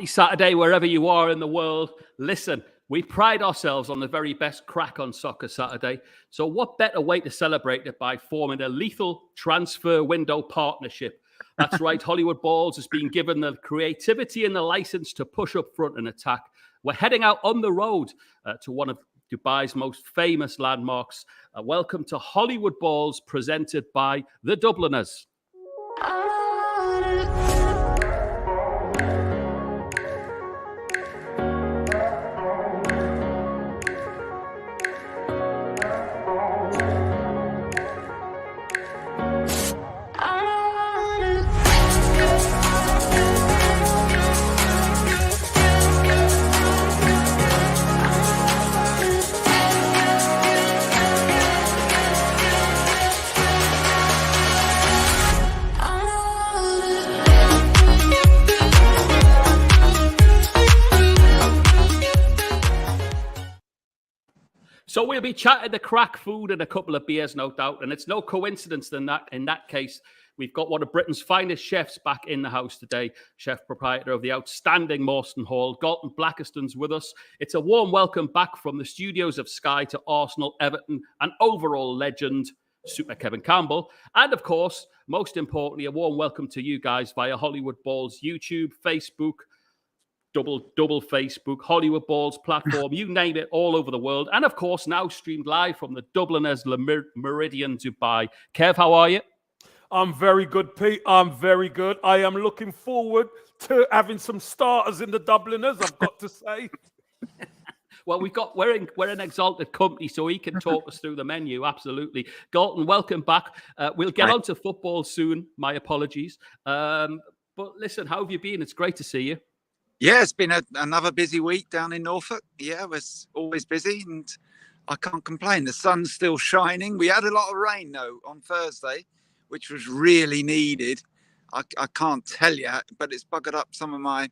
Happy Saturday, wherever you are in the world. Listen, we pride ourselves on the very best crack on Soccer Saturday. So what better way to celebrate it by forming a lethal transfer window partnership? That's right, Hollywood Balls has been given the creativity and the license to push up front and attack. We're heading out on the road to one of Dubai's most famous landmarks. Welcome to Hollywood Balls, presented by the Dubliners. So we'll be chatting the crack food and a couple of beers, no doubt. And it's no coincidence that in that case, we've got one of Britain's finest chefs back in the house today, chef proprietor of the outstanding Morstan Hall, Galton Blackiston's with us. It's a warm welcome back from the studios of Sky to Arsenal, Everton, and overall legend, Super Kevin Campbell. And of course, most importantly, a warm welcome to you guys via Hollywood Balls YouTube, Facebook, double Facebook, Hollywood Balls platform, you name it, all over the world. And of course, now streamed live from the Dubliners Meridian, Dubai. Kev, how are you? I'm very good, Pete. I'm very good. I am looking forward to having some starters in the Dubliners, I've got to say. Well, we're in exalted company, so he can talk us through the menu. Absolutely. Galton, welcome back. We'll get on to football soon. My apologies. But listen, how have you been? It's great to see you. Yeah, it's been another busy week down in Norfolk. Yeah, it was always busy and I can't complain. The sun's still shining. We had a lot of rain, though, on Thursday, which was really needed. I can't tell you, but it's buggered up some of my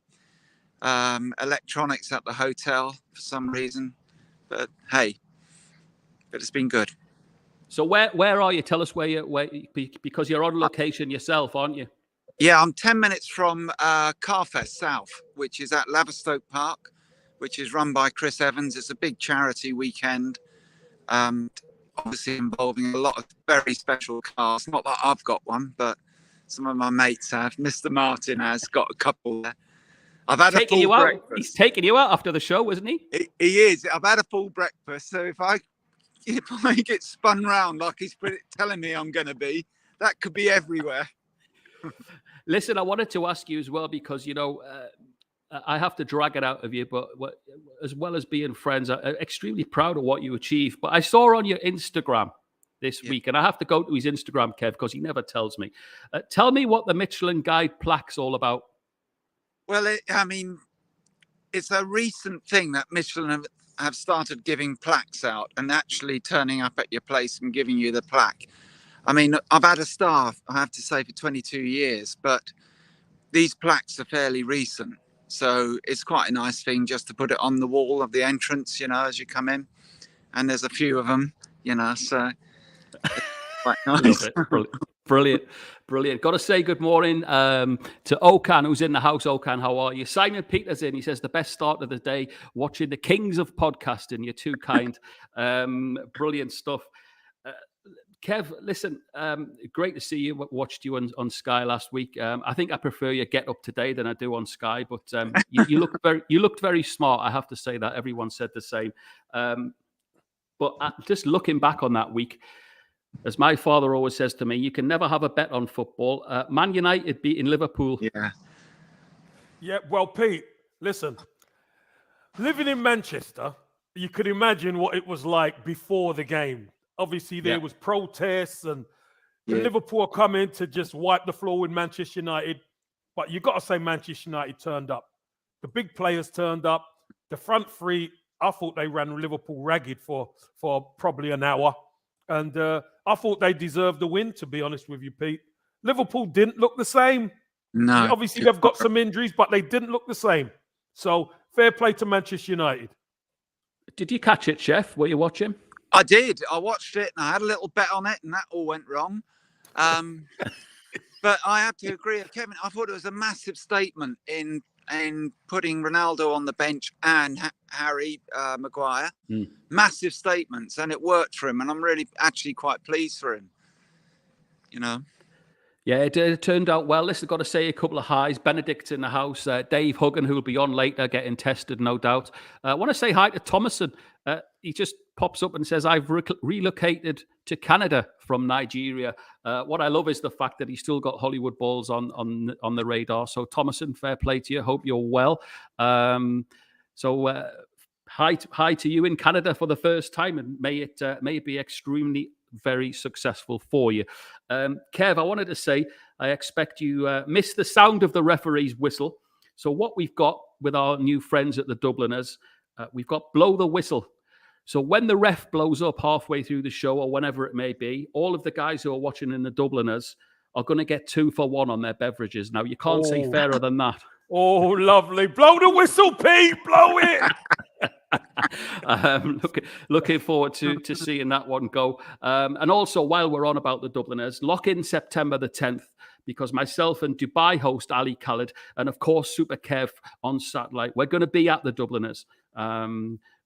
electronics at the hotel for some reason. But hey, it's been good. So where are you? Tell us where because you're on location yourself, aren't you? Yeah, I'm 10 minutes from Carfest South, which is at Laverstoke Park, which is run by Chris Evans. It's a big charity weekend, obviously involving a lot of very special cars. Not that I've got one, but some of my mates have. Mr. Martin has got a couple there. I've had a full breakfast. He's taking you out after the show, isn't he? He is. I've had a full breakfast, so if I get spun round like he's telling me I'm going to be, that could be everywhere. Listen, I wanted to ask you as well, because, you know, I have to drag it out of you, but as well as being friends, I'm extremely proud of what you achieved. But I saw on your Instagram this week, and I have to go to his Instagram, Kev, because he never tells me. Tell me what the Michelin Guide plaque's all about. Well, it's a recent thing that Michelin have started giving plaques out and actually turning up at your place and giving you the plaque. I mean, I've had a star, I have to say, for 22 years, but these plaques are fairly recent. So it's quite a nice thing just to put it on the wall of the entrance, you know, as you come in. And there's a few of them, you know, so it's quite nice. Brilliant. Got to say good morning to Okan, who's in the house. Okan, how are you? Simon Peters in. He says, the best start of the day, watching the kings of podcasting. You're too kind. Brilliant stuff. Kev, listen, great to see you. Watched you on Sky last week. I think I prefer your get up today than I do on Sky, but you looked very smart. I have to say that. Everyone said the same. But just looking back on that week, as my father always says to me, you can never have a bet on football. Man United beating Liverpool. Yeah. Well, Pete, listen, living in Manchester, you could imagine what it was like before the game. Obviously, there was protests and Liverpool coming to just wipe the floor with Manchester United. But you got to say Manchester United turned up. The big players turned up. The front three, I thought they ran Liverpool ragged for probably an hour. And I thought they deserved the win, to be honest with you, Pete. Liverpool didn't look the same. No. Obviously, they've got some injuries, but they didn't look the same. So, fair play to Manchester United. Did you catch it, Chef? Were you watching? I did. I watched it and I had a little bet on it and that all went wrong. But I have to agree with Kevin. I thought it was a massive statement in in putting Ronaldo on the bench and Harry Maguire. Massive statements, and it worked for him. And I'm really actually quite pleased for him. Yeah, it turned out well. Listen, I've got to say a couple of highs. Benedict's in the house. Dave Hogan, who will be on later, getting tested, no doubt. I want to say hi to Thomason. He just pops up and says, I've relocated to Canada from Nigeria. What I love is the fact that he's still got Hollywood balls on the radar. So, Thomason, fair play to you. Hope you're well. Hi to you in Canada for the first time, and may it be extremely very successful for you. Kev, I wanted to say, I expect you missed the sound of the referee's whistle. So what we've got with our new friends at the Dubliners, we've got blow the whistle. So when the ref blows up halfway through the show or whenever it may be, all of the guys who are watching in the Dubliners are going to get 2 for 1 on their beverages. Now, you can't say fairer than that. Oh, lovely. Blow the whistle, Pete. Blow it. Looking forward to seeing that one go. And also, while we're on about the Dubliners, lock in September the 10th, because myself and Dubai host Ali Khaled and, of course, Super Kev on satellite, we're going to be at the Dubliners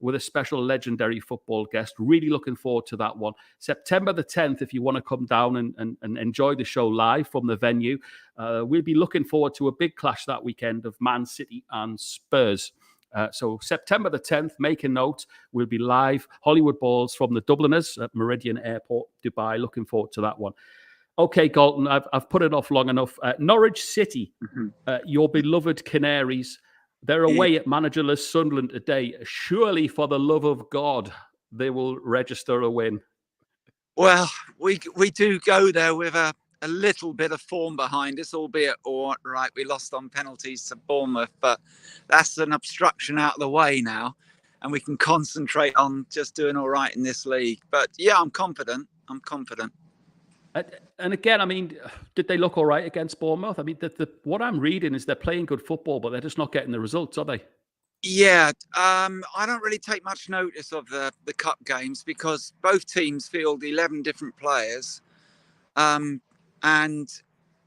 with a special legendary football guest. Really looking forward to that one. September the 10th, if you want to come down and enjoy the show live from the venue. We'll be looking forward to a big clash that weekend of Man City and Spurs. So September the 10th, make a note. We'll be live, Hollywood Balls from the Dubliners at Meridian Airport, Dubai. Looking forward to that one. Okay, Galton, I've put it off long enough. Norwich City, your beloved Canaries, they're away at managerless Sunderland today. Surely, for the love of God, they will register a win. Well, we do go there with a little bit of form behind us, albeit all right. We lost on penalties to Bournemouth, but that's an obstruction out of the way now, and we can concentrate on just doing all right in this league. But yeah, I'm confident. And again, I mean, did they look all right against Bournemouth? I mean, what I'm reading is they're playing good football, but they're just not getting the results, are they? Yeah, I don't really take much notice of the cup games because both teams field 11 different players. And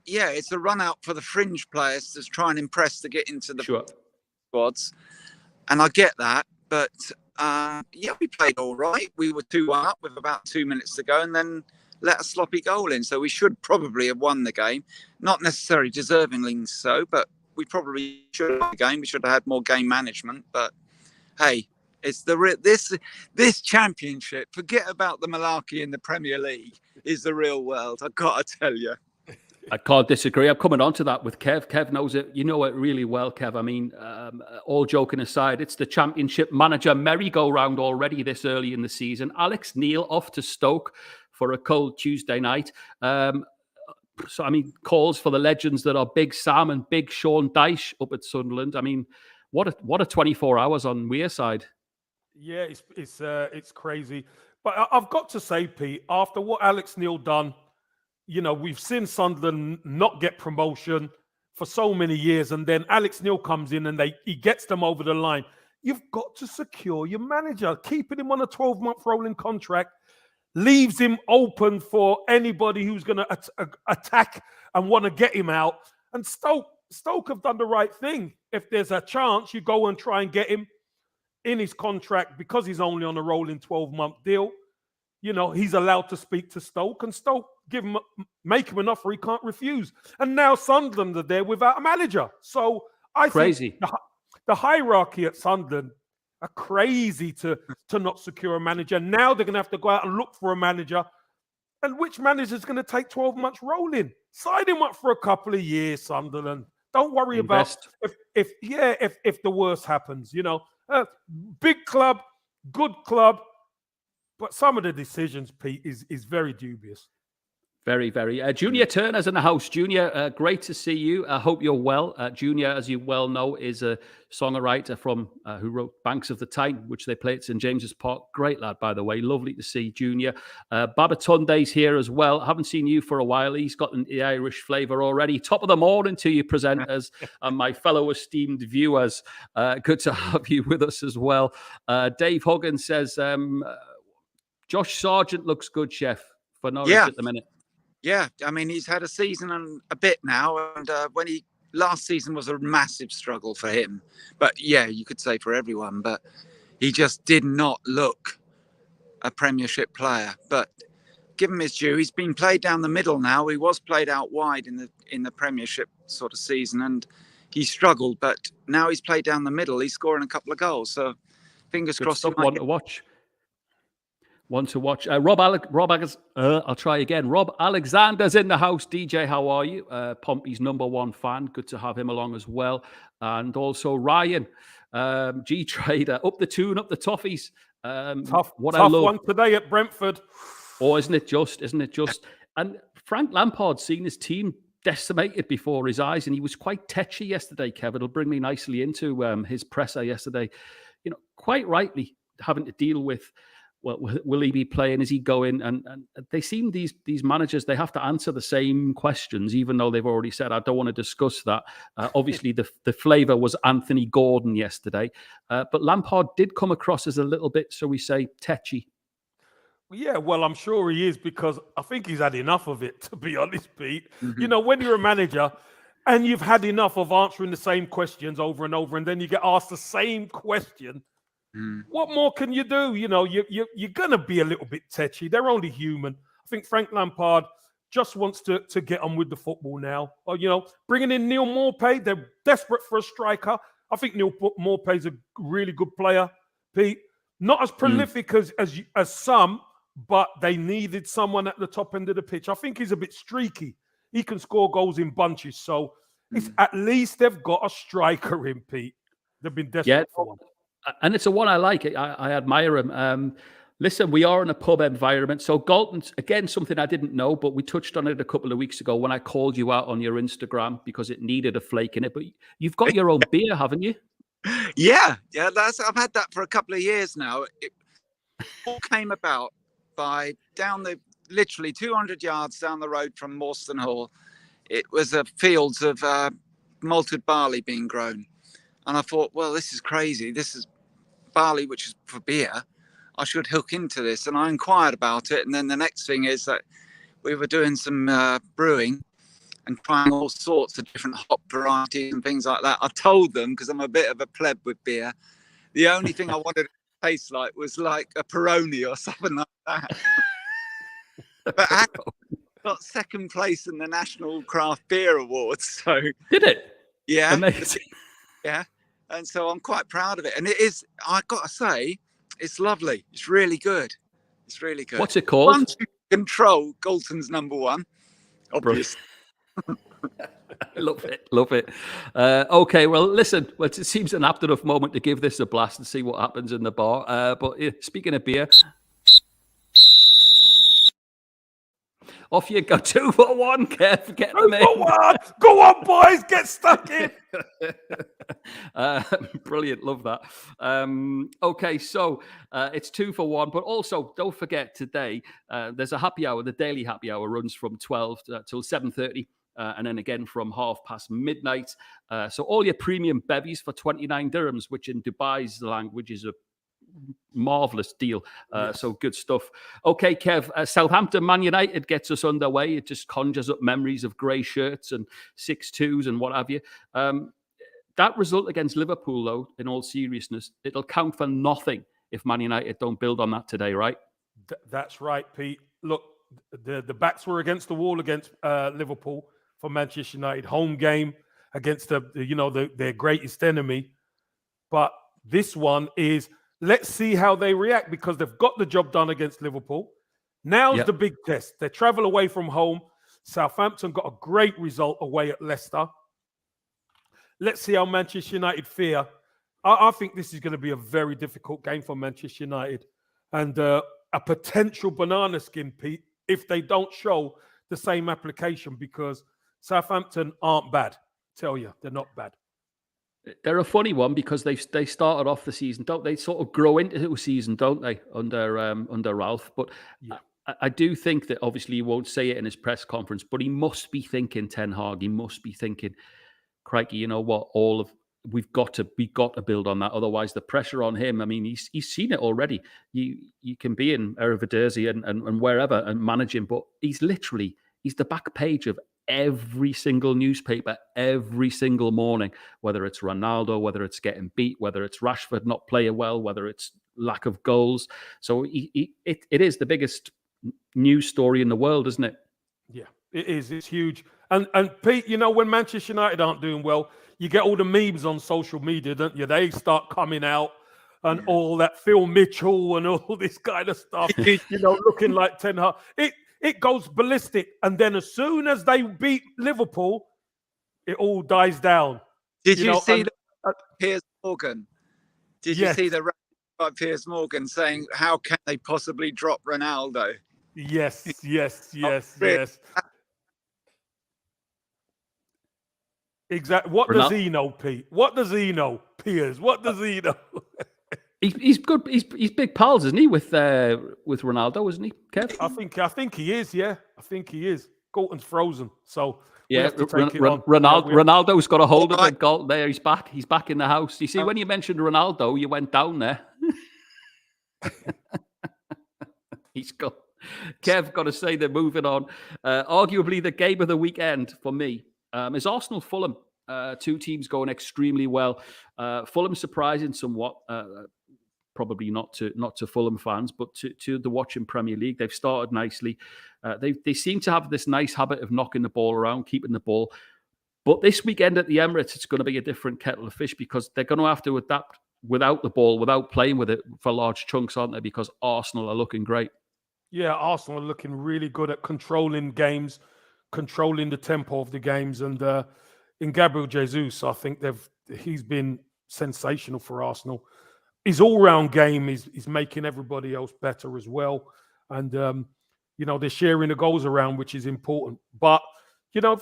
yeah, it's a run out for the fringe players to try and impress to get into the squads. And I get that. But yeah, we played all right. We were 2-1 up with about 2 minutes to go and then let a sloppy goal in. So we should probably have won the game. Not necessarily deservingly so, but we probably should have won the game. We should have had more game management. But hey, it's this championship. Forget about the malarkey in the Premier League. Is the real world. I've got to tell you. I can't disagree. I'm coming on to that with Kev. Kev knows it. You know it really well, Kev. I mean, all joking aside, it's the championship manager merry-go-round already this early in the season. Alex Neil off to Stoke for a cold Tuesday night. So, I mean, calls for the legends that are Big Sam and Big Sean Dyche up at Sunderland. I mean, what a 24 hours on Weir side. Yeah, it's crazy. But I've got to say, Pete, after what Alex Neil done, you know, we've seen Sunderland not get promotion for so many years, and then Alex Neil comes in and he gets them over the line. You've got to secure your manager. Keeping him on a 12-month rolling contract leaves him open for anybody who's going to attack and want to get him out. And Stoke have done the right thing. If there's a chance, you go and try and get him in his contract because he's only on a rolling 12-month deal. You know, he's allowed to speak to Stoke, and Stoke make him an offer he can't refuse. And now Sunderland are there without a manager. So I think the hierarchy at Sunderland are crazy to not secure a manager. Now they're going to have to go out and look for a manager. And which manager is going to take 12 months rolling? Sign him up for a couple of years, Sunderland. Don't worry about if the worst happens. You know, big club, good club. But some of the decisions, Pete, is very dubious. Very, very. Junior Turner's in the house. Junior, great to see you. I hope you're well. Junior, as you well know, is a songwriter from who wrote Banks of the Tyne, which they play at St. James's Park. Great lad, by the way. Lovely to see Junior. Babatunde's here as well. Haven't seen you for a while. He's got the Irish flavour already. Top of the morning to you, presenters, and my fellow esteemed viewers. Good to have you with us as well. Dave Hogan says, Josh Sargent looks good, Chef, for Norwich at the minute. Yeah, I mean, he's had a season and a bit now, and when he last season was a massive struggle for him. But yeah, you could say for everyone. But he just did not look a Premiership player. But give him his due. He's been played down the middle now. He was played out wide in the Premiership sort of season, and he struggled. But now he's played down the middle. He's scoring a couple of goals. So fingers crossed. One to watch. One to watch. I'll try again. Rob Alexander's in the house. DJ, how are you? Pompey's #1 fan. Good to have him along as well. And also Ryan, G Trader, up the tune, up the toffees. Tough I love one today at Brentford. Oh, isn't it just? And Frank Lampard's seen his team decimated before his eyes, and he was quite tetchy yesterday, Kev. It'll bring me nicely into his presser yesterday. You know, quite rightly having to deal with, well, will he be playing? Is he going? And they seem, these managers, they have to answer the same questions, even though they've already said, I don't want to discuss that. Obviously, the flavour was Anthony Gordon yesterday. But Lampard did come across as a little bit, so we say, tetchy. Yeah, well, I'm sure he is, because I think he's had enough of it, to be honest, Pete. Mm-hmm. You know, when you're a manager and you've had enough of answering the same questions over and over, and then you get asked the same question, what more can you do? You know, you're going to be a little bit tetchy. They're only human. I think Frank Lampard just wants to get on with the football now. Or, you know, bringing in Neil Maupay, they're desperate for a striker. I think Neil Maupay's a really good player, Pete. Not as prolific as some, but they needed someone at the top end of the pitch. I think he's a bit streaky. He can score goals in bunches. So it's at least they've got a striker in, Pete. They've been desperate for one. And it's a one I like. I admire him. Listen, we are in a pub environment. So Galton's, again, something I didn't know, but we touched on it a couple of weeks ago when I called you out on your Instagram because it needed a flake in it. But you've got your own beer, haven't you? Yeah. I've had that for a couple of years now. It all came about by literally 200 yards down the road from Morstan Hall. It was fields of malted barley being grown. And I thought, well, this is crazy. This is barley, which is for beer. I should hook into this. And I inquired about it. And then the next thing is that we were doing some brewing and trying all sorts of different hop varieties and things like that. I told them, because I'm a bit of a pleb with beer, the only thing I wanted it to taste like was like a Peroni or something like that. But I got second place in the National Craft Beer Awards. So did it? Yeah. Amazing. Yeah. And so I'm quite proud of it. And it is, I got to say, it's lovely. It's really good. It's really good. What's it called? Once you control, Galton's #1, obviously. Love it. Okay, well, listen, it seems an apt enough moment to give this a blast and see what happens in the bar. But speaking of beer, off you go. 2 for 1, Kev. Get them in. Go on, boys. Get stuck in. Brilliant. Love that. Okay, so it's 2 for 1. But also, don't forget today, there's a happy hour. The daily happy hour runs from 12 till 7:30. And then again from midnight. So all your premium bevies for 29 dirhams, which in Dubai's language is a marvelous deal. Yes. So good stuff. Okay, Kev, Southampton Man United gets us underway. It just conjures up memories of grey shirts and 6-2s and what have you. That result against Liverpool, though, in all seriousness, it'll count for nothing if Man United don't build on that today, right? That's right, Pete. Look, the backs were against the wall against Liverpool for Manchester United. Home game against their greatest enemy. But this one is, let's see how they react, because they've got the job done against Liverpool. Now's the big test. They travel away from home. Southampton got a great result away at Leicester. Let's see how Manchester United fare. I think this is going to be a very difficult game for Manchester United, and a potential banana skin, Pete, if they don't show the same application, because Southampton aren't bad. Tell you, they're not bad. They're a funny one because they started off the season, don't they? Sort of grow into the season, don't they, under Ralph? But yeah. I do think that obviously he won't say it in his press conference, but he must be thinking, Ten Hag, he must be thinking, crikey, you know what? We've got to build on that. Otherwise, the pressure on him. I mean, he's seen it already. You can be in Eredivisie and wherever and manage him, but he's the back page of every single newspaper, every single morning, whether it's Ronaldo, whether it's getting beat, whether it's Rashford not playing well, whether it's lack of goals. So it is the biggest news story in the world, isn't it? Yeah, it is. It's huge. And Pete, when Manchester United aren't doing well, you get all the memes on social media, don't you? They start coming out and all that Phil Mitchell and all this kind of stuff, looking like Ten Hag. It goes ballistic. And then as soon as they beat Liverpool, it all dies down. Did you see Piers Morgan? Did you Yes. see the rap by Piers Morgan saying, how can they possibly drop Ronaldo? Yes. Exactly. What does he know, Pete? What does he know, Piers? What does he know? He's good. He's big pals, isn't he, with Ronaldo, isn't he, Kev? I think he is. Yeah, I think he is. Galton's frozen, so yeah. we have to take it on. Ronaldo's got a hold of it. Galton there. He's back. He's back in the house. You see, when you mentioned Ronaldo, you went down there. He's got. Kev, got to say they're moving on. Arguably the game of the weekend for me is Arsenal Fulham. Two teams going extremely well. Fulham surprising somewhat. Probably not to Fulham fans, but to the watching Premier League. They've started nicely. They seem to have this nice habit of knocking the ball around, keeping the ball. But this weekend at the Emirates, it's going to be a different kettle of fish because they're going to have to adapt without the ball, without playing with it for large chunks, aren't they? Because Arsenal are looking great. Yeah, Arsenal are looking really good at controlling games, controlling the tempo of the games. And in Gabriel Jesus, I think he's been sensational for Arsenal. His all-round game is making everybody else better as well. And, they're sharing the goals around, which is important. But,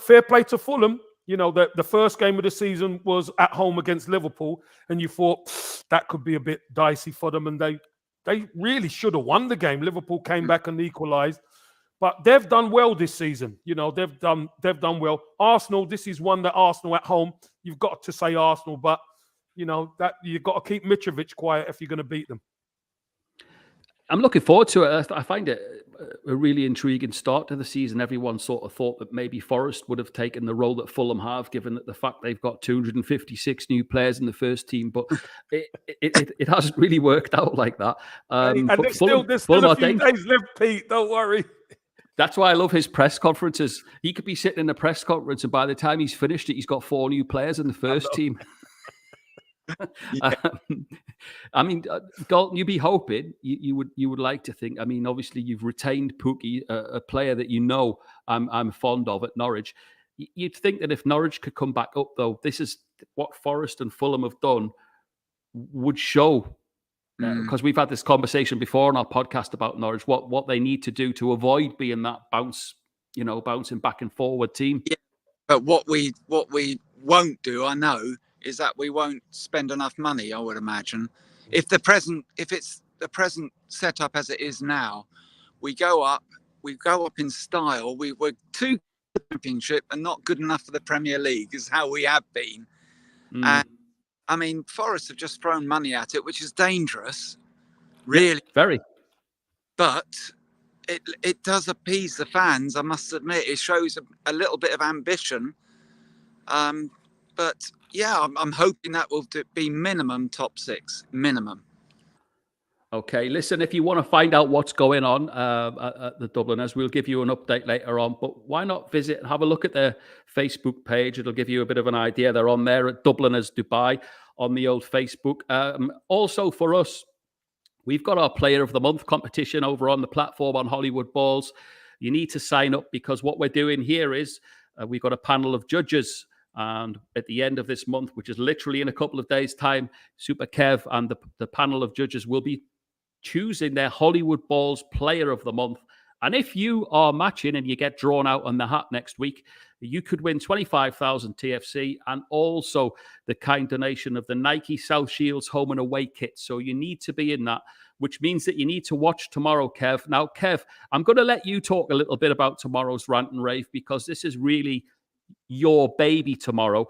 fair play to Fulham. The first game of the season was at home against Liverpool, and you thought that could be a bit dicey for them. And they really should have won the game. Liverpool came back and equalised. But they've done well this season. They've done well. Arsenal, this is one that Arsenal at home, you've got to say Arsenal, but that you've got to keep Mitrovic quiet if you're going to beat them. I'm looking forward to it. I find it a really intriguing start to the season. Everyone sort of thought that maybe Forest would have taken the role that Fulham have, given that the fact they've got 256 new players in the first team, but it hasn't really worked out like that. And there's still a few days left, Pete. Don't worry. That's why I love his press conferences. He could be sitting in a press conference, and by the time he's finished it, he's got 4 new players in the first team. Galton, you'd be hoping, you would like to think. Obviously you've retained Pukki, a player that I'm fond of at Norwich. You'd think that if Norwich could come back up, though, this is what Forest and Fulham have done, would show. Because we've had this conversation before on our podcast about Norwich, what they need to do to avoid being that bouncing back and forward team. Yeah, but what we won't do, I know, is that we won't spend enough money, I would imagine. If it's the present setup as it is now, we go up in style. We're too good for the Championship and not good enough for the Premier League, is how we have been. And Forest have just thrown money at it, which is dangerous, really. Very. But it does appease the fans, I must admit. It shows a little bit of ambition. But yeah, I'm hoping that will be minimum top 6, minimum. Okay, listen, if you want to find out what's going on at the Dubliners, we'll give you an update later on. But why not visit and have a look at their Facebook page? It'll give you a bit of an idea. They're on there at Dubliners Dubai on the old Facebook. Also for us, we've got our Player of the Month competition over on the platform on Hollywood Balls. You need to sign up because what we're doing here is we've got a panel of judges. And at the end of this month, which is literally in a couple of days' time, Super Kev and the panel of judges will be choosing their Hollywood Balls Player of the Month. And if you are matching and you get drawn out on the hat next week, you could win 25,000 TFC and also the kind donation of the Nike South Shields home and away kit. So you need to be in that, which means that you need to watch tomorrow, Kev. Now, Kev, I'm going to let you talk a little bit about tomorrow's rant and rave because this is really your baby tomorrow.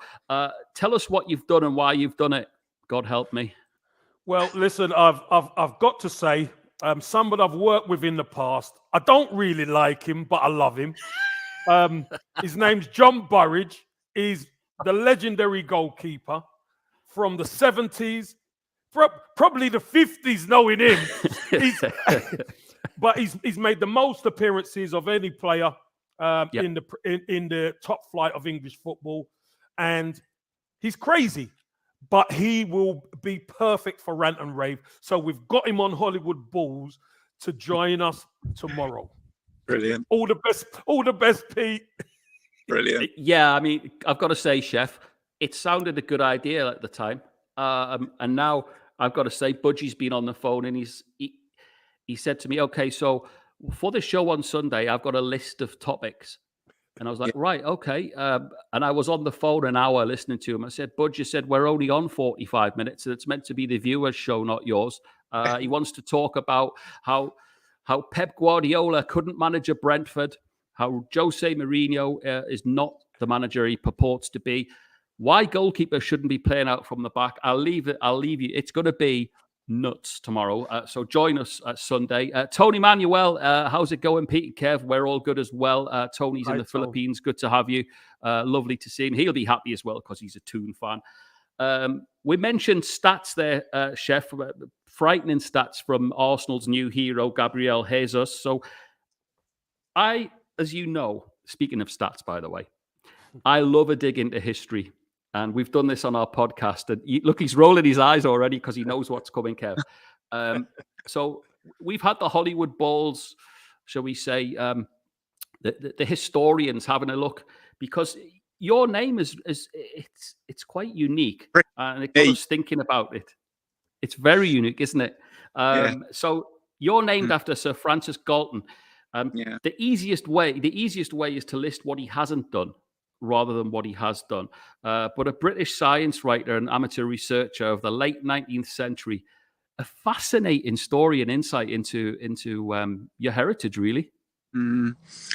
Tell us what you've done and why you've done it. God help me. Well, listen, I've got to say, somebody I've worked with in the past. I don't really like him, but I love him. His name's John Burridge. He's the legendary goalkeeper from the 70s, probably the 50s, knowing him. But he's made the most appearances of any player in the top flight of English football, and he's crazy. But he will be perfect for rant and rave. So we've got him on Hollywood Balls to join us tomorrow. Brilliant. All the best, Pete. Brilliant. Yeah, I mean, I've got to say, Chef, it sounded a good idea at the time. And now I've got to say, Budgie's been on the phone and he said to me, okay, so for the show on Sunday, I've got a list of topics. And I was like, right, okay. And I was on the phone an hour listening to him. I said, Budge, you said we're only on 45 minutes and it's meant to be the viewer's show, not yours. He wants to talk about how Pep Guardiola couldn't manage a Brentford, how Jose Mourinho is not the manager he purports to be, why goalkeepers shouldn't be playing out from the back. I'll leave you. It's going to be nuts tomorrow. So join us Sunday. Tony Manuel, how's it going? Pete and Kev, we're all good as well. Tony's in the Philippines. Good to have you. Lovely to see him. He'll be happy as well because he's a Toon fan. We mentioned stats there, Chef. Frightening stats from Arsenal's new hero, Gabriel Jesus. So as you know, speaking of stats, by the way, I love a dig into history. And we've done this on our podcast. And look, he's rolling his eyes already because he knows what's coming, Kev. So we've had the Hollywood Balls, shall we say, the historians having a look, because your name is it's quite unique. And it got us thinking about it. It's very unique, isn't it? So you're named after Sir Francis Galton. The easiest way is to list what he hasn't done rather than what he has done. But a British science writer and amateur researcher of the late 19th century, a fascinating story and insight into your heritage, really.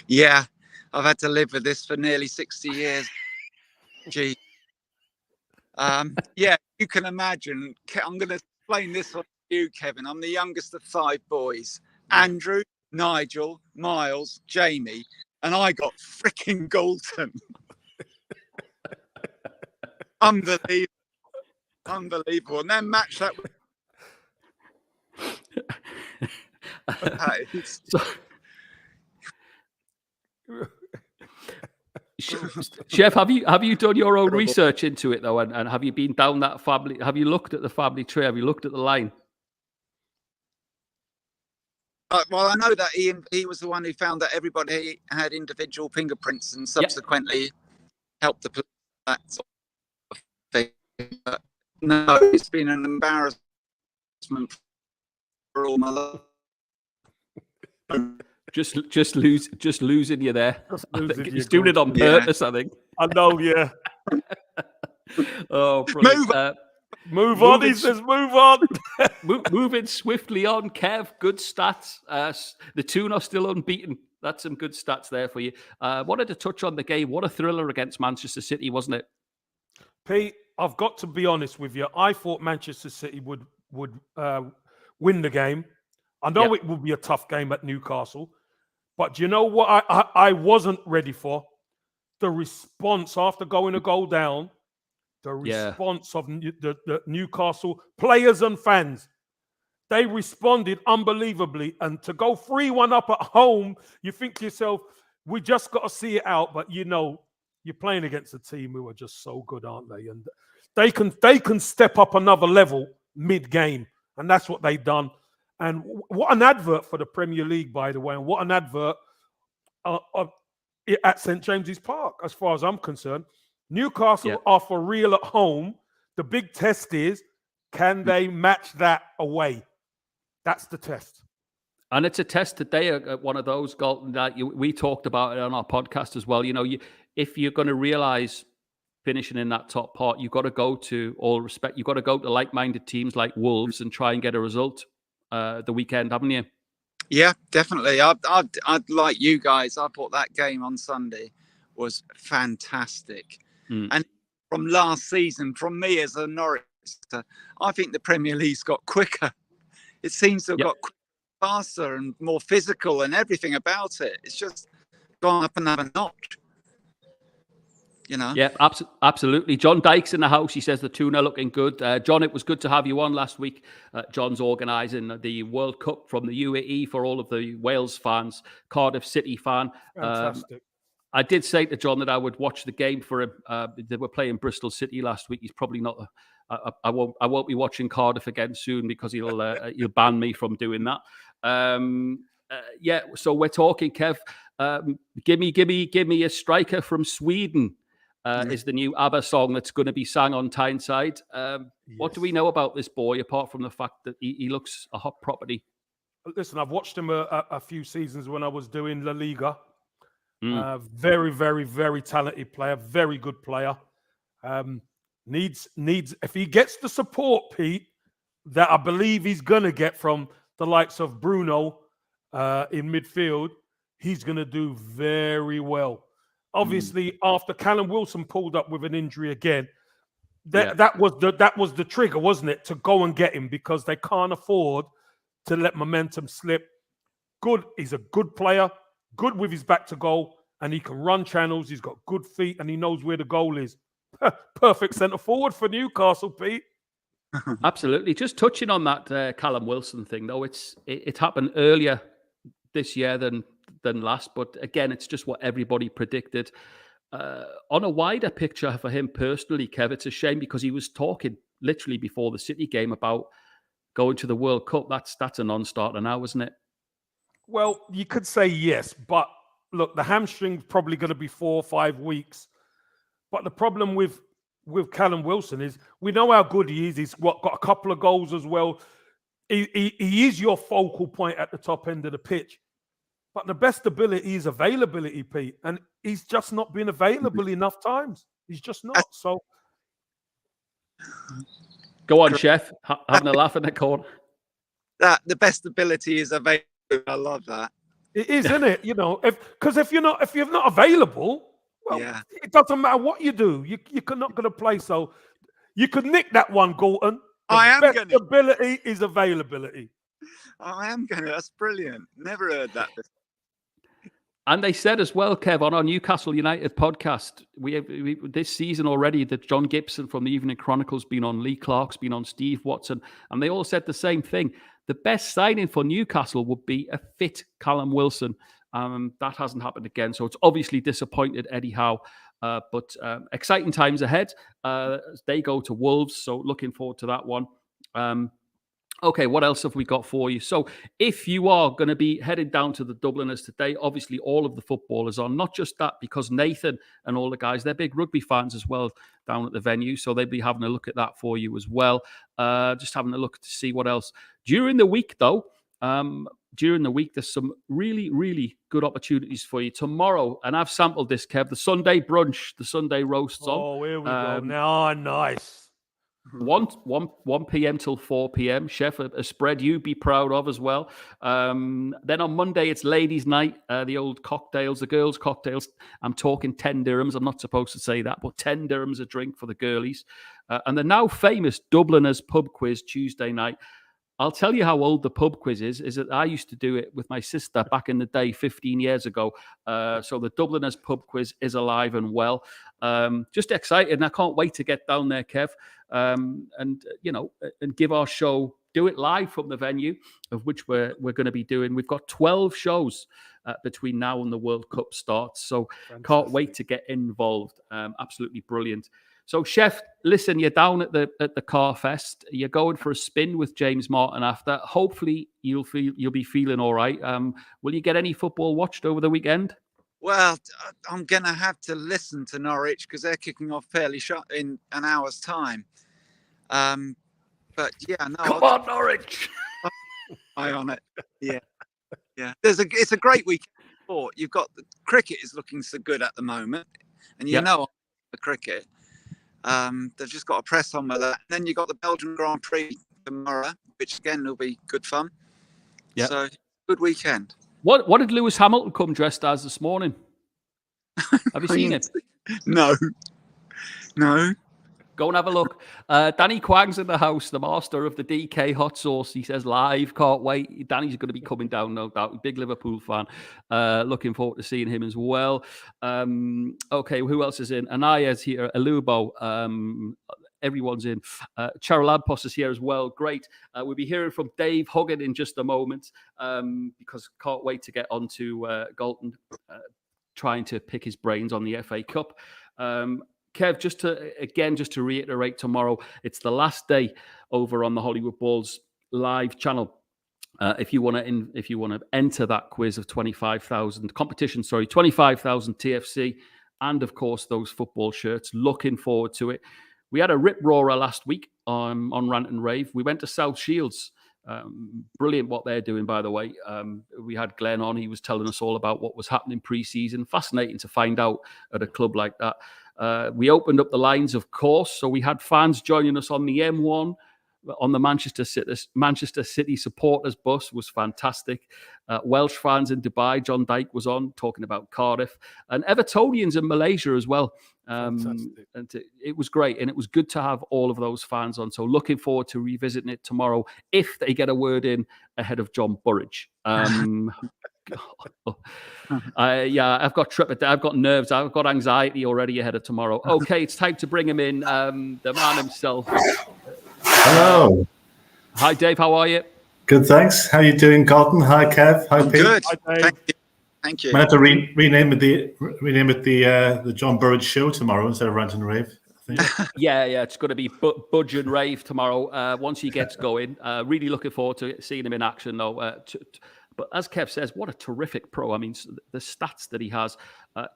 Yeah, I've had to live with this for nearly 60 years. Gee. Yeah, you can imagine. I'm going to explain this one to you, Kevin. I'm the youngest of 5 boys. Andrew, Nigel, Miles, Jamie, and I got freaking Galton. Unbelievable. And then match that with Chef, have you done your own research into it though, and have you been down that family? Have you looked at the family tree? Have you looked at the line? Well, I know that he was the one who found that everybody had individual fingerprints and subsequently helped the police, that sort of thing. But no, it's been an embarrassment for all my life. Just losing you there. I think he's doing it on purpose. I think. I know. Yeah. Oh, brilliant. Move on. He says, "Move on." Moving swiftly on, Kev. Good stats. The Toon are still unbeaten. That's some good stats there for you. Wanted to touch on the game. What a thriller against Manchester City, wasn't it? Pete, I've got to be honest with you. I thought Manchester City would win the game. I know it would be a tough game at Newcastle, but you know what I wasn't ready for? The response after going a goal down. The response of the Newcastle players and fans. They responded unbelievably. And to go 3-1 up at home, you think to yourself, we just got to see it out. But you know, you're playing against a team who are just so good, aren't they? And they can step up another level mid-game. And that's what they've done. And what an advert for the Premier League, by the way. And what an advert at St. James's Park, as far as I'm concerned. Newcastle are for real at home. The big test is, can they match that away? That's the test. And it's a test today at one of those, Galton, that we talked about it on our podcast as well. You know, if you're going to realize finishing in that top part, you've got to go to all respect. You've got to go to like-minded teams like Wolves and try and get a result the weekend, haven't you? Yeah, definitely. I'd like you guys. I thought that game on Sunday was fantastic. And from last season, from me as a Norwicher, I think the Premier League's got quicker. It seems to have got faster and more physical and everything about it. It's just gone up another notch. You know? Yeah, absolutely. John Dyke's in the house. He says the tuna looking good. John, it was good to have you on last week. John's organising the World Cup from the UAE for all of the Wales fans, Cardiff City fan. Fantastic. I did say to John that I would watch the game for him. They were playing Bristol City last week. He's probably not. I won't be watching Cardiff again soon because he'll ban me from doing that. Yeah. So we're talking, Kev. Give me a striker from Sweden. Is the new ABBA song that's going to be sang on Tyneside. What do we know about this boy, apart from the fact that he looks a hot property? Listen, I've watched him a few seasons when I was doing La Liga. Very, very, very talented player, very good player. Needs if he gets the support, Pete, that I believe he's going to get from the likes of Bruno in midfield, he's going to do very well. Obviously, after Callum Wilson pulled up with an injury again, that was the trigger, wasn't it, to go and get him, because they can't afford to let momentum slip. Good, he's a good player, good with his back to goal, and he can run channels. He's got good feet, and he knows where the goal is. Perfect centre forward for Newcastle, Pete. Absolutely. Just touching on that Callum Wilson thing, though, it happened earlier this year than last, but again, it's just what everybody predicted. On a wider picture for him personally, Kev, it's a shame because he was talking literally before the City game about going to the World Cup. That's a non-starter now, isn't it? Well, you could say yes, but look, the hamstring's probably going to be 4 or 5 weeks. But the problem with Callum Wilson is we know how good he is. He's got a couple of goals as well. He is your focal point at the top end of the pitch. But the best ability is availability, Pete. And he's just not been available enough times. He's just not. So, go on, Chef. Having a laugh in the corner. The best ability is available. I love that. It is, isn't it? You know, because if you're not available, well, it doesn't matter what you do. You're not going to play. So you could nick that one, Galton. Best ability is availability. I am going to. That's brilliant. Never heard that before. And they said as well, Kev, on our Newcastle United podcast, we this season already that John Gibson from the Evening Chronicle's been on, Lee Clark's been on, Steve Watson, and they all said the same thing. The best signing for Newcastle would be a fit Callum Wilson. That hasn't happened again, so it's obviously disappointed Eddie Howe. But exciting times ahead. They go to Wolves, so looking forward to that one. Okay, what else have we got for you? So if you are going to be heading down to the Dubliners today, obviously all of the footballers on, not just that, because Nathan and all the guys, they're big rugby fans as well down at the venue. So they'll be having a look at that for you as well. Just having a look to see what else. During the week, though, there's some really, really good opportunities for you. Tomorrow, and I've sampled this, Kev, the Sunday brunch, the Sunday roasts on. Oh, here we go. Now, nice. 1 p.m. till 4 p.m. Chef, a spread you'd be proud of as well. Then on Monday, it's ladies' night, the old cocktails, the girls' cocktails. I'm talking 10 dirhams. I'm not supposed to say that, but 10 dirhams a drink for the girlies. And the now famous Dubliners pub quiz Tuesday night. I'll tell you how old the pub quiz is that I used to do it with my sister back in the day, 15 years ago. So the Dubliners pub quiz is alive and well. Just excited, and I can't wait to get down there, Kev, and give our show, do it live from the venue, of which we're going to be doing. We've got 12 shows between now and the World Cup starts, so can't wait to get involved. Absolutely brilliant. So, Chef, listen, you're down at the Car Fest. You're going for a spin with James Martin after. Hopefully, you'll be feeling all right. Will you get any football watched over the weekend? Well, I'm going to have to listen to Norwich because they're kicking off fairly short in an hour's time. But yeah, no. Come on, Norwich! Eye on it. Yeah. It's a great weekend of sport. You've got the cricket is looking so good at the moment, and know the cricket. They've just got to press on with that. And then you've got the Belgian Grand Prix tomorrow, which again will be good fun. Yeah. So good weekend. What did Lewis Hamilton come dressed as this morning? Have you seen it? No. Go and have a look. Danny Quang's in the house, the master of the DK hot sauce. He says live, can't wait. Danny's going to be coming down, no doubt. Big Liverpool fan. Looking forward to seeing him as well. Okay, who else is in? Anaya's here. Alubo. Everyone's in. Charalampos is here as well. Great. We'll be hearing from Dave Hogan in just a moment because can't wait to get on to Galton trying to pick his brains on the FA Cup. Kev, just to reiterate, tomorrow it's the last day over on the Hollywood Balls live channel. If you want to enter that quiz of 25,000 TFC, and of course those football shirts. Looking forward to it. We had a rip roarer last week on Rant and Rave. We went to South Shields. Brilliant what they're doing, by the way. We had Glenn on. He was telling us all about what was happening pre-season. Fascinating to find out at a club like that. We opened up the lines, of course, so we had fans joining us on the M1, on the Manchester City supporters bus. Was fantastic. Welsh fans in Dubai, John Dyke was on talking about Cardiff, and Evertonians in Malaysia as well. And it was great, and it was good to have all of those fans on. So looking forward to revisiting it tomorrow if they get a word in ahead of John Burridge. I've got I've got nerves, I've got anxiety already ahead of tomorrow. Okay, it's time to bring him in, the man himself. Hello. Hi, Dave. How are you? Good, thanks. How are you doing, Galton? Hi, Kev. Hi, Pete. Good. Hi, Thank you. Might have to rename it the John Burridge Show tomorrow instead of Rant and Rave. I think. Yeah, it's going to be Budge and Rave tomorrow. Once he gets going, really looking forward to seeing him in action, though. But as Kev says, what a terrific pro. I mean, the stats that he has,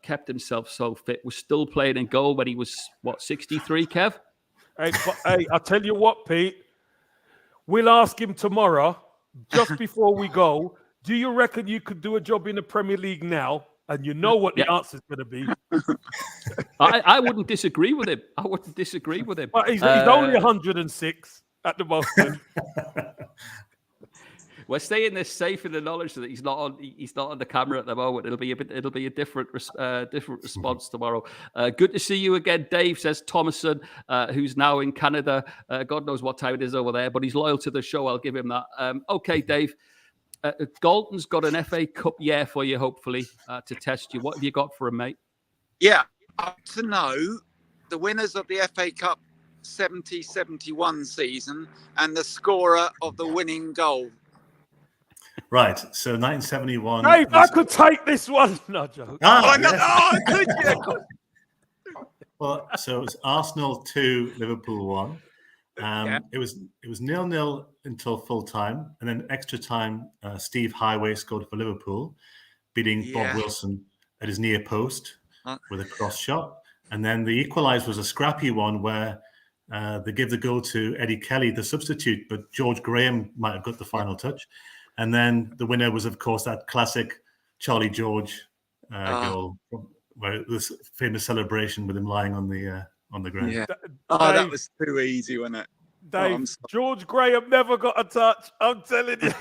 kept himself so fit, was still playing in goal when he was, 63, Kev? Hey, I'll tell you what, Pete. We'll ask him tomorrow, just before we go, do you reckon you could do a job in the Premier League now? And you know what the answer's going to be. I wouldn't disagree with him. But he's only 106 at the moment. We're staying this safe in the knowledge that he's not on the camera at the moment. It'll be a different response tomorrow. Good to see you again, Dave, says Thomason, who's now in Canada. God knows what time it is over there, but he's loyal to the show. I'll give him that. Okay, Dave. Galton's got an FA Cup year for you, hopefully, to test you. What have you got for him, mate? Yeah, I want to know the winners of the FA Cup 70-71 season and the scorer of the winning goal. Right, so 1971. Dave, I could take this one. No joke. Could you? Well, so it was Arsenal 2, Liverpool 1. It was 0-0 until full time, and then extra time. Steve Highway scored for Liverpool, beating Bob Wilson at his near post with a cross shot. And then the equaliser was a scrappy one where they gave the goal to Eddie Kelly, the substitute, but George Graham might have got the final touch. And then the winner was, of course, that classic Charlie George goal, where this famous celebration with him lying on the ground. Yeah. That was too easy, wasn't it? Dave, George Graham never got a touch. I'm telling you.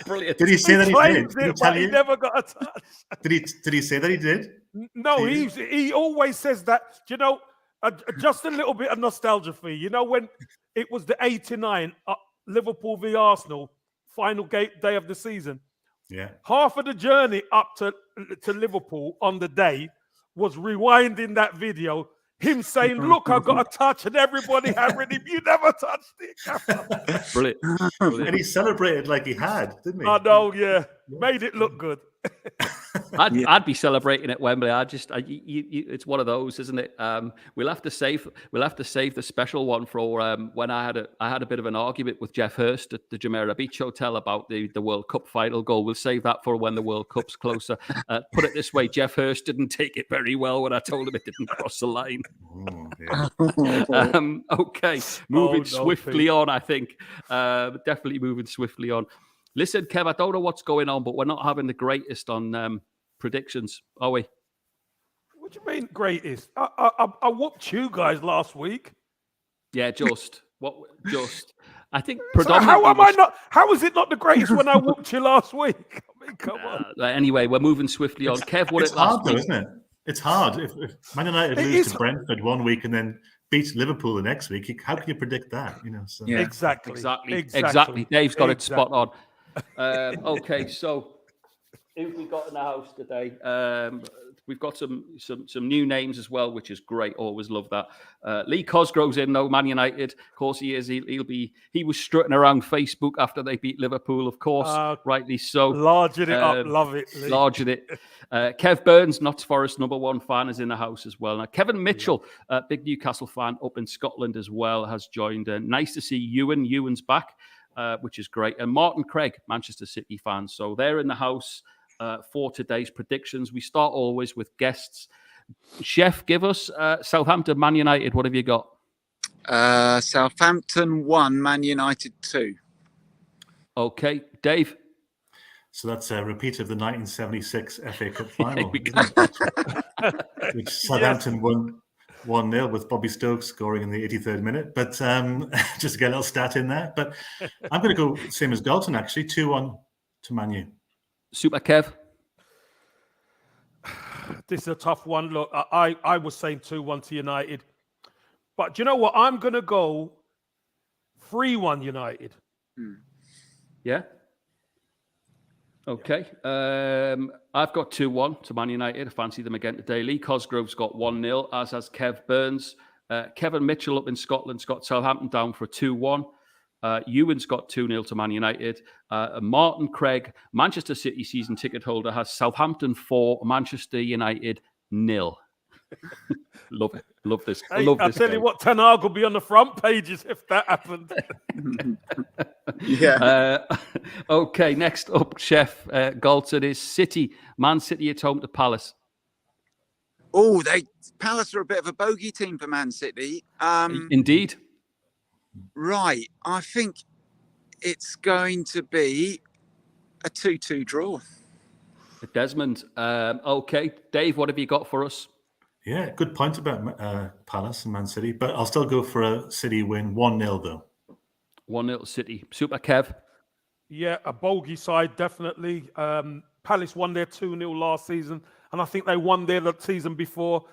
Brilliant. Did he say that he did? He never got a touch. Did he say that he did? No, he always says that. Do you know, just a little bit of nostalgia for you. You know, when it was the 89 Liverpool v Arsenal final day of the season. Yeah. Half of the journey up to Liverpool on the day was rewinding that video. Him saying, "Look, I got a touch," and everybody hammering him. You never touched it. Brilliant. And he celebrated like he had, didn't he? I know, yeah. Made it look good. I'd be celebrating at Wembley. It's one of those, isn't it? We'll have to save the special one for when I had a bit of an argument with Jeff Hurst at the Jumeirah Beach Hotel about the World Cup final goal. We'll save that for when the World Cup's closer. Put it this way, Jeff Hurst didn't take it very well when I told him it didn't cross the line. Okay, moving swiftly on. I think definitely moving swiftly on. Listen, Kev, I don't know what's going on, but we're not having the greatest on predictions, are we? What do you mean greatest? I whooped you guys last week. Yeah, just. I think So predominantly. how is it not the greatest when I whooped you last week? I mean, come on. Anyway, we're moving swiftly on. Kev won It's it last hard, though, week. isn't it? It's hard. If Man United It lose is- to Brentford one week and then beat Liverpool the next week, how can you predict that? So. Yeah. Exactly. Dave's got it spot on. Okay, so who've we got in the house today? We've got some new names as well, which is great. Always love that. Lee Cosgrove's in, though, Man United. Of course he is. He was strutting around Facebook after they beat Liverpool, of course. Rightly so. Larging it up. Love it, Lee. Larging it. Kev Burns, Notts Forest #1 fan, is in the house as well. Now, Kevin Mitchell, big Newcastle fan up in Scotland as well, has joined. Nice to see Ewan. Ewan's back, which is great. And Martin Craic, Manchester City fan. So they're in the house for today's predictions. We start always with guests. Chef, give us Southampton, Man United. What have you got? Southampton 1, Man United 2. Okay, Dave. So that's a repeat of the 1976 FA Cup final, which Southampton won 1-0 with Bobby Stokes scoring in the 83rd minute. But just to get a little stat in there. But I'm going to go same as Galton, actually, 2-1 to Man U. Super Kev. This is a tough one. Look, I was saying 2-1 to United. But do you know what? I'm going to go 3-1 United. Yeah. Okay. I've got 2-1 to Man United. I fancy them again today. Lee Cosgrove's got 1-0, as has Kev Burns. Kevin Mitchell up in Scotland's got Southampton down for 2-1. Ewan's got 2-0 to Man United. Martin Craic, Manchester City season ticket holder, has Southampton 4, Manchester United 0. Love it. Love this. Hey, Love I'll this tell game. you what, Ten Hag will be on the front pages if that happened. Yeah. Okay, next up, Chef Galton, is City. Man City at home to Palace. Oh, Palace are a bit of a bogey team for Man City. Indeed. Right. I think it's going to be a 2-2 draw. Desmond. Okay, Dave, what have you got for us? Yeah, good point about Palace and Man City, but I'll still go for a City win, 1-0 though. 1-0 City. Super Kev. Yeah, a bogey side, definitely. Palace won their 2-0 last season, and I think they won there the season before.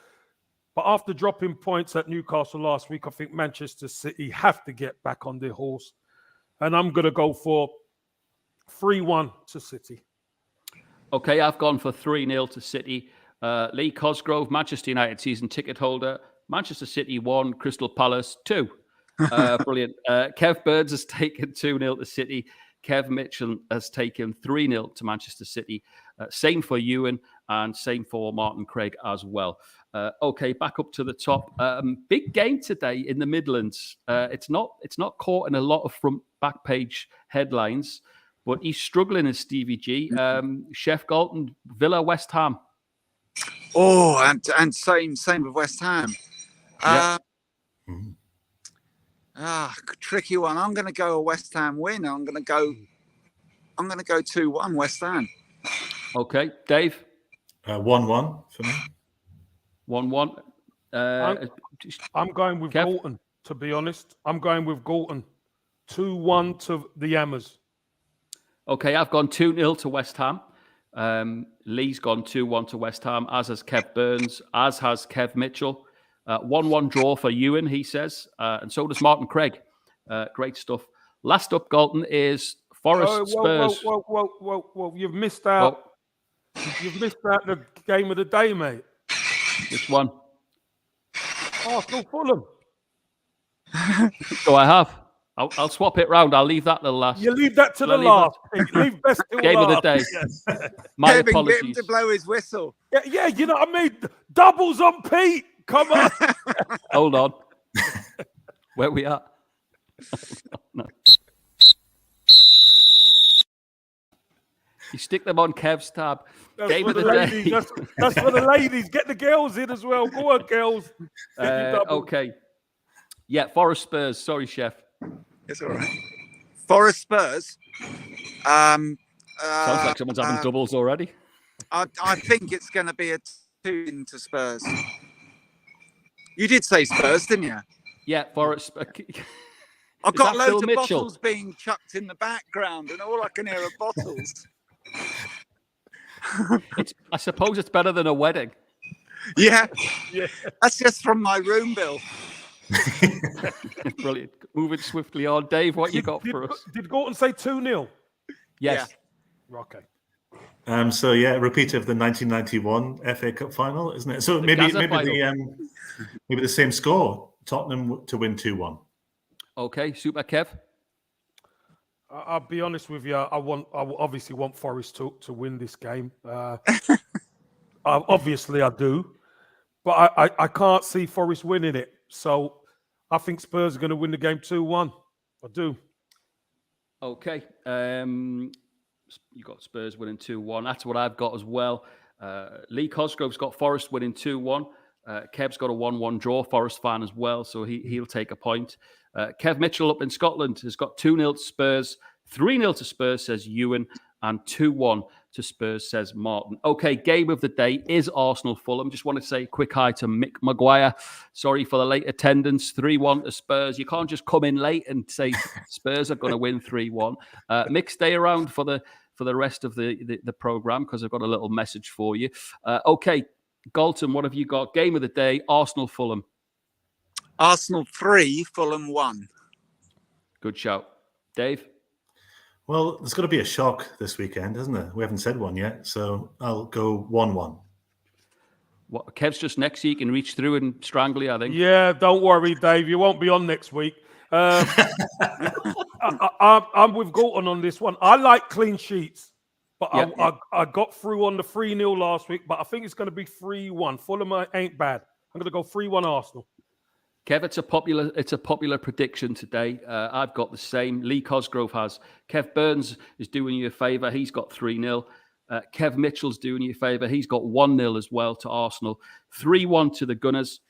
But after dropping points at Newcastle last week, I think Manchester City have to get back on their horse. And I'm going to go for 3-1 to City. Okay, I've gone for 3-0 to City. Lee Cosgrove, Manchester United season ticket holder. Manchester City 1, Crystal Palace 2. Brilliant. Kev Burns has taken 2-0 to City. Kev Mitchell has taken 3-0 to Manchester City. Same for Ewan and same for Martin Craic as well. Okay, back up to the top. Big game today in the Midlands. It's not caught in a lot of front back page headlines, but he's struggling as Stevie G. Chef Galton, Villa, West Ham. Oh, and same with West Ham. Tricky one. I'm going to go a West Ham win. I'm going to go 2-1 West Ham. Okay, Dave. 1-1 for me. 1-1. I'm going with Kev? Galton, to be honest. I'm going with Galton. 2-1 to the Hammers. Okay, I've gone 2-0 to West Ham. Lee's gone 2-1 to West Ham, as has Kev Burns, as has Kev Mitchell. 1-1 draw for Ewan, he says. And so does Martin Craic. Great stuff. Last up, Galton, is Forest Spurs. Whoa. You've missed out. You've missed out the game of the day, mate. Which one? Arsenal Fulham. So I have. I'll swap it round. I'll leave that to the last. You leave that to the last. Leave best till Game last. of the day. Yes. My Kevin, apologies. get him to blow his whistle. Yeah, you know what I mean? Doubles on Pete. Come on. Hold on. Where we at? No. You stick them on Kev's tab. That's Game for of the ladies. day. That's for the ladies. Get the girls in as well. Go on, girls. Okay. Yeah, Forest Spurs. Sorry, Chef. It's all right. Forest Spurs. Sounds like someone's having doubles already. I think it's going to be a 2 to Spurs. You did say Spurs, didn't you? Yeah, Forest. I've got that Phil loads of Mitchell? bottles being chucked in the background, and all I can hear are bottles. I suppose it's better than a wedding. Yeah, Yeah. that's just from my room bill. Brilliant. Moving swiftly on. Dave, what you got for us? Did Galton say 2-0? Yes. Okay. So yeah, repeat of the 1991 FA Cup final, isn't it? So maybe the same score. Tottenham to win 2-1. Okay, Super Kev. I'll be honest with you. I obviously want Forest to win this game. Obviously, I do, but I can't see Forest winning it. So I think Spurs are going to win the game 2-1. I do. Okay. You got Spurs winning 2-1. That's what I've got as well. Lee Cosgrove's got Forest winning 2-1. Kev's got a 1-1 draw, Forest fan as well, so he'll take a point. Kev Mitchell up in Scotland has got 2-0 to Spurs, 3-0 to Spurs, says Ewan, and 2-1 to Spurs, says Martin. Okay, game of the day is Arsenal-Fulham. Just want to say a quick hi to Mick Maguire. Sorry for the late attendance. 3-1 to Spurs. You can't just come in late and say Spurs are going to win 3-1. Mick, stay around for the rest of the programme because I've got a little message for you. Okay, Galton, what have you got? Game of the day, Arsenal-Fulham. Arsenal 3, Fulham 1. Good shout. Dave? Well, there's got to be a shock this weekend, isn't there? We haven't said one yet, so I'll go 1-1. What, Kev's just next, so you can reach through and strangle you, I think. Yeah, don't worry, Dave. You won't be on next week. I'm with Galton on this one. I like clean sheets, but I got through on the 3-0 last week, but I think it's going to be 3-1. Fulham ain't bad. I'm going to go 3-1 Arsenal. Kev, it's a popular prediction today. I've got the same. Lee Cosgrove has. Kev Burns is doing you a favour. He's got 3-0. Kev Mitchell's doing you a favour. He's got 1-0 as well to Arsenal. 3-1 to the Gunners,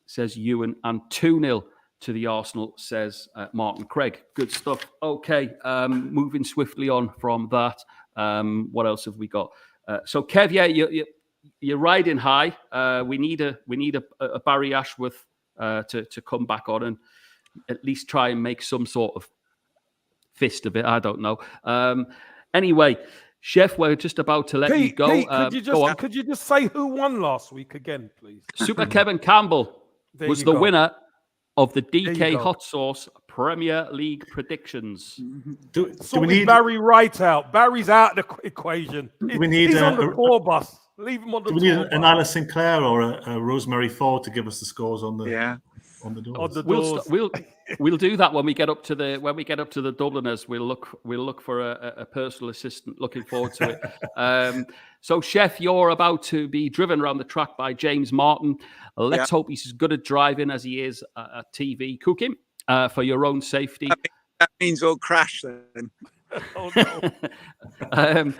says Ewan, and 2-0 to the Arsenal, says Martin Craig. Good stuff. Okay, moving swiftly on from that. What else have we got? So Kev, yeah, you're riding high. We need a Barry Ashworth to come back on and at least try and make some sort of fist of it. I don't know. Anyway, Chef, we're just about to let you go. Pete, could you just say who won last week again, please? Super Kevin Campbell was the winner of the DK Hot Sauce Premier League predictions. Do we need Barry right out? Barry's out of the equation. He's on the poor bus. Leave him on the. Do we need an Alice Sinclair or a Rosemary Ford to give us the scores on the on the doors? We'll do that when we get up to the Dubliners. We'll look for a personal assistant. Looking forward to it. So, Chef, you're about to be driven around the track by James Martin. Let's hope he's as good at driving as he is at TV cooking for your own safety. That means we'll crash then. Oh, no.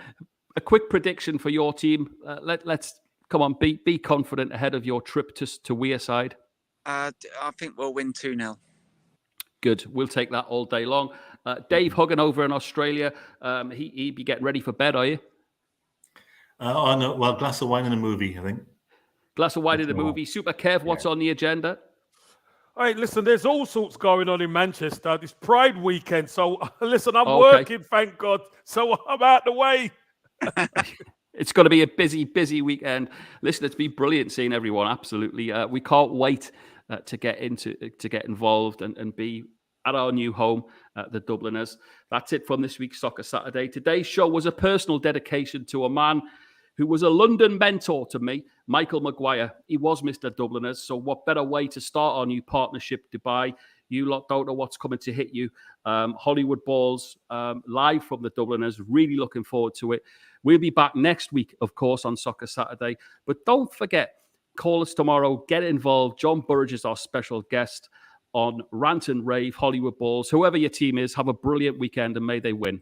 A quick prediction for your team. Let's come on, be confident ahead of your trip to Wearside. I think we'll win 2-0. Good. We'll take that all day long. Dave Hogan over in Australia. He'd be getting ready for bed, are you? No, well, glass of wine and a movie, I think. Glass of wine and a movie. Super Kev, what's on the agenda? All right, listen, there's all sorts going on in Manchester. It's Pride weekend. So, listen, I'm working, thank God. So I'm out the way. It's going to be a busy weekend. Listen, it's been brilliant seeing everyone. Absolutely. We can't wait to get involved and be at our new home, the Dubliners. That's it from this week's Soccer Saturday. Today's show was a personal dedication to a man who was a London mentor to me, Michael Maguire. He was Mr. Dubliners. So what better way to start our new partnership, Dubai? You lot don't know what's coming to hit you. Hollywood Balls, live from the Dubliners. Really looking forward to it. We'll be back next week, of course, on Soccer Saturday. But don't forget, call us tomorrow. Get involved. John Burridge is our special guest on Rant and Rave, Hollywood Balls. Whoever your team is, have a brilliant weekend and may they win.